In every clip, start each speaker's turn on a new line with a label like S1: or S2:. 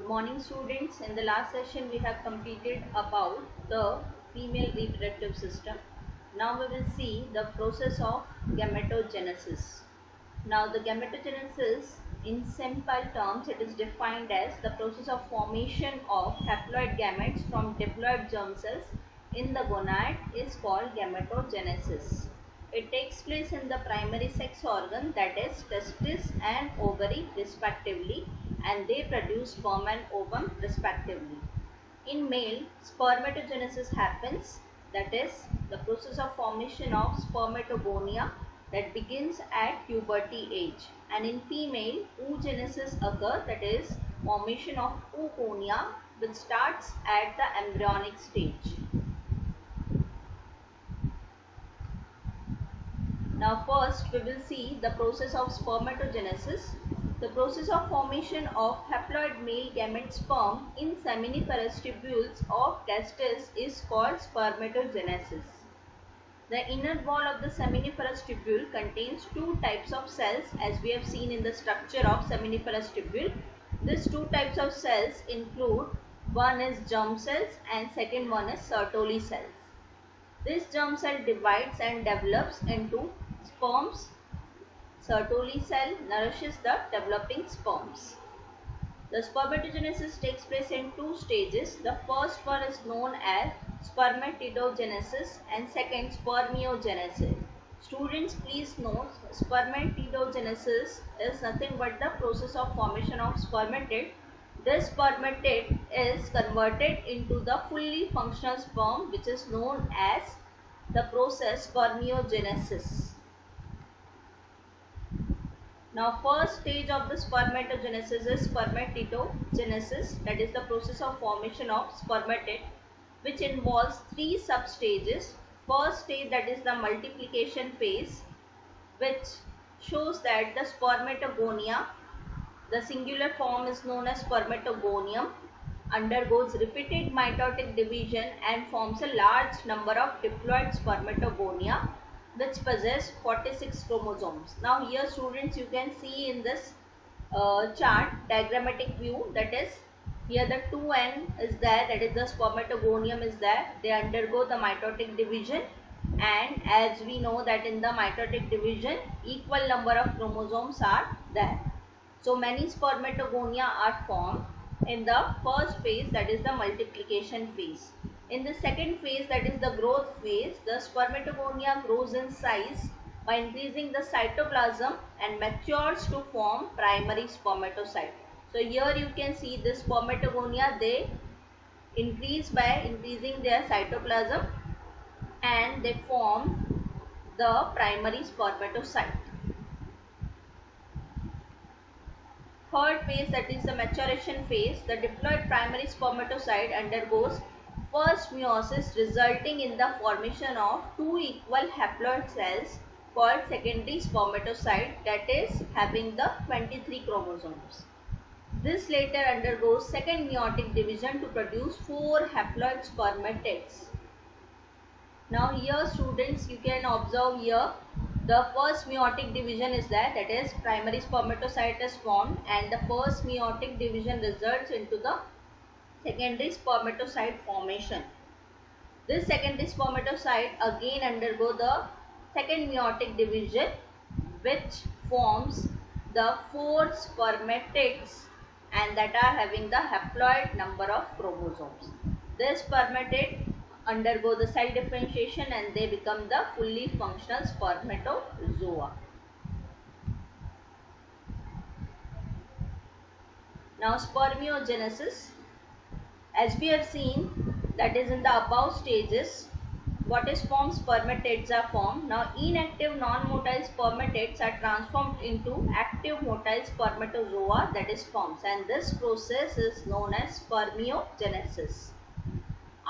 S1: Good morning students. In the last session we have completed about the female reproductive system. Now we will see the process of gametogenesis. Now the gametogenesis, in simple terms, it is defined as the process of formation of haploid gametes from diploid germ cells in the gonad is called gametogenesis. It takes place in the primary sex organ, that is testis and ovary respectively, and they produce sperm and ovum respectively. In male, spermatogenesis happens, that is the process of formation of spermatogonia that begins at puberty age, and in female, oogenesis occurs, that is formation of oogonia, which starts at the embryonic stage. Now first we will see the process of spermatogenesis. The process of formation of haploid male gamete sperm in seminiferous tubules of testis is called spermatogenesis. The inner wall of the seminiferous tubule contains two types of cells, as we have seen in the structure of seminiferous tubule. These two types of cells include, one is germ cells and second one is Sertoli cells. This germ cell divides and develops into sperms. Sertoli cell nourishes the developing sperms. The spermatogenesis takes place in two stages. The first one is known as spermatidogenesis and second spermiogenesis. Students, please note, spermatidogenesis is nothing but the process of formation of spermatid. This spermatid is converted into the fully functional sperm, which is known as the process spermiogenesis. Now first stage of the spermatogenesis is spermatidogenesis, that is the process of formation of spermatid, which involves three substages. First stage, that is the multiplication phase, which shows that the spermatogonia, the singular form is known as spermatogonium, undergoes repeated mitotic division and forms a large number of diploid spermatogonia which possess 46 chromosomes. Now here students, you can see in this chart diagrammatic view, that is here the 2n is there, that is the spermatogonium is there. They undergo the mitotic division, and as we know that in the mitotic division equal number of chromosomes are there. So many spermatogonia are formed in the first phase, that is the multiplication phase. In the second phase, that is the growth phase, the spermatogonia grows in size by increasing the cytoplasm and matures to form primary spermatocyte. So here you can see this spermatogonia, they increase by increasing their cytoplasm and they form the primary spermatocyte. Third phase, that is the maturation phase, the diploid primary spermatocyte undergoes first meiosis, resulting in the formation of two equal haploid cells called secondary spermatocyte, that is having the 23 chromosomes. This later undergoes second meiotic division to produce 4 haploid spermatids. Now here students, you can observe here the first meiotic division is there, that is primary spermatocyte is formed, and the first meiotic division results into the secondary spermatocyte formation. This secondary spermatocyte again undergo the second meiotic division, which forms the 4 spermatids, and that are having the haploid number of chromosomes. This spermatid undergo the cell differentiation and they become the fully functional spermatozoa. Now spermiogenesis, as we have seen, that is in the above stages, what is formed, spermatids are formed. Now inactive non-motile spermatids are transformed into active motile spermatozoa, that is sperms, and this process is known as spermiogenesis.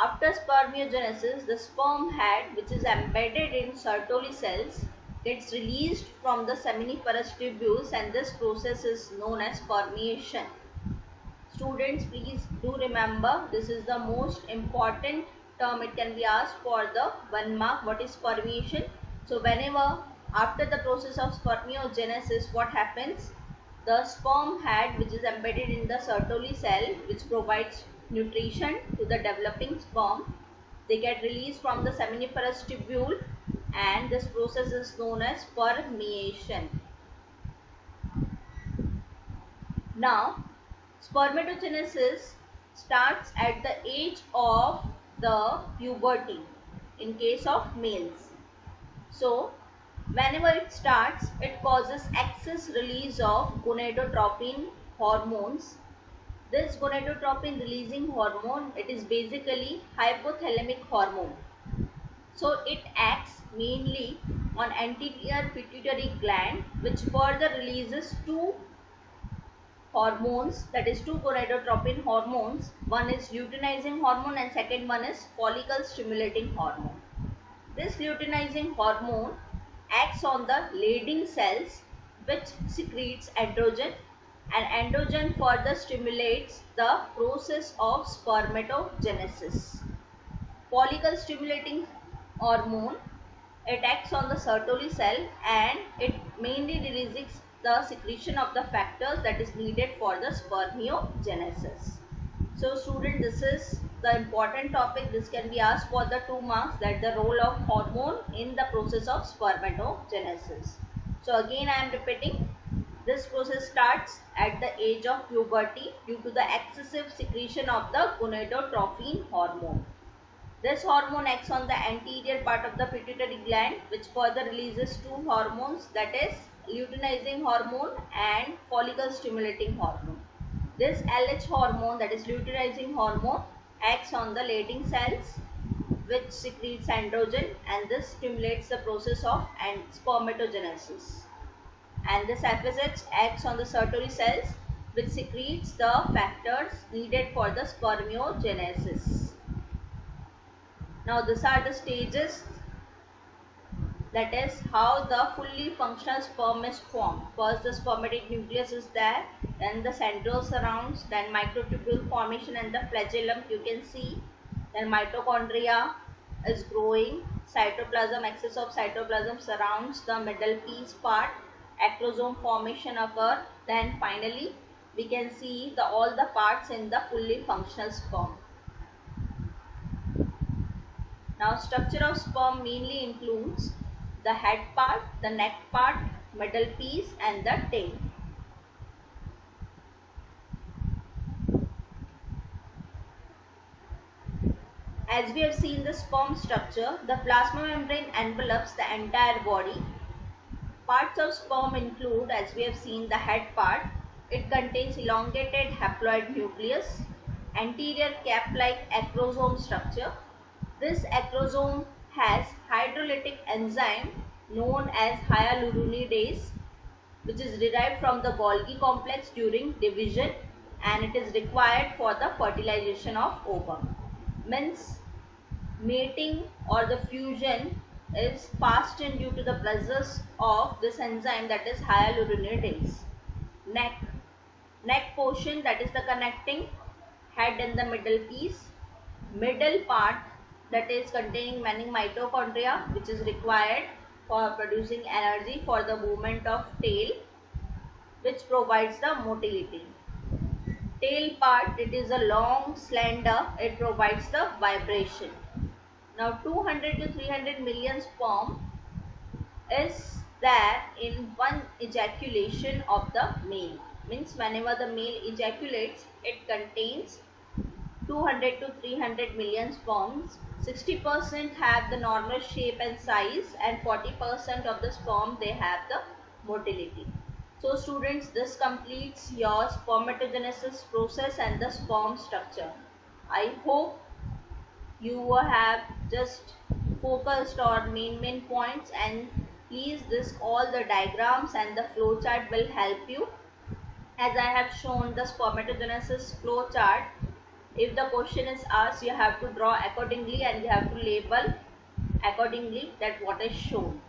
S1: After spermiogenesis, the sperm head, which is embedded in Sertoli cells, gets released from the seminiferous tubules, and this process is known as spermiation. Students, please do remember, this is the most important term. It can be asked for the 1 mark. What is spermiation? So whenever after the process of spermiogenesis, what happens? the sperm head which is embedded in the Sertoli cell which provides nutrition to the developing sperm. They get released from the seminiferous tubule and this process is known as spermiation. Now, spermatogenesis starts at the age of the puberty in case of males. So, whenever it starts, it causes excess release of gonadotropin hormones. This gonadotropin releasing hormone, it is basically hypothalamic hormone. So, it acts mainly on anterior pituitary gland which further releases two hormones, that is two gonadotropin hormones. One is luteinizing hormone and second one is follicle stimulating hormone. This luteinizing hormone acts on the Leydig cells which secretes androgen, and androgen further stimulates the process of spermatogenesis. Follicle stimulating hormone, it acts on the Sertoli cell and it mainly releases the secretion of the factors that is needed for the spermiogenesis. So student, this is the important topic. This can be asked for the 2 marks, that the role of hormone in the process of spermatogenesis. So again I am repeating, this process starts at the age of puberty due to the excessive secretion of the gonadotropin hormone. This hormone acts on the anterior part of the pituitary gland which further releases two hormones, that is luteinizing hormone and follicle stimulating hormone. This LH hormone, that is luteinizing hormone, acts on the Leydig cells which secretes androgen and this stimulates the process of spermatogenesis. And this FSH acts on the Sertoli cells which secretes the factors needed for the spermiogenesis. Now these are the stages, that is how the fully functional sperm is formed. First the spermatic nucleus is there, then the centrole surrounds, then microtubule formation and the flagellum you can see, then mitochondria is growing, cytoplasm, excess of cytoplasm surrounds the middle piece part, acrosome formation occur, then finally we can see all the parts in the fully functional sperm. Now structure of sperm mainly includes the head part, the neck part, middle piece and the tail. As we have seen the sperm structure, the plasma membrane envelops the entire body. Parts of sperm include, as we have seen, the head part. It contains elongated haploid nucleus, anterior cap-like acrosome structure. This acrosome has hydrolytic enzyme known as hyaluronidase which is derived from the Golgi complex during division and it is required for the fertilization of ovum. Means mating or the fusion is passed in due to the presence of this enzyme, that is hyaluronidase. Neck portion, that is the connecting head and the middle piece. Middle part, that is containing many mitochondria which is required for producing energy for the movement of tail which provides the motility. Tail part, it is a long slender, it provides the vibration. Now 200 to 300 million sperm is there in one ejaculation of the male. Means whenever the male ejaculates, it contains 200 to 300 million sperms. 60% have the normal shape and size and 40% of the sperm they have the motility. So students, this completes your spermatogenesis process and the sperm structure. I hope you have just focused on main points, and please all the diagrams and the flow chart will help you. As I have shown the spermatogenesis flow chart, if the question is asked, you have to draw accordingly and you have to label accordingly that what is shown.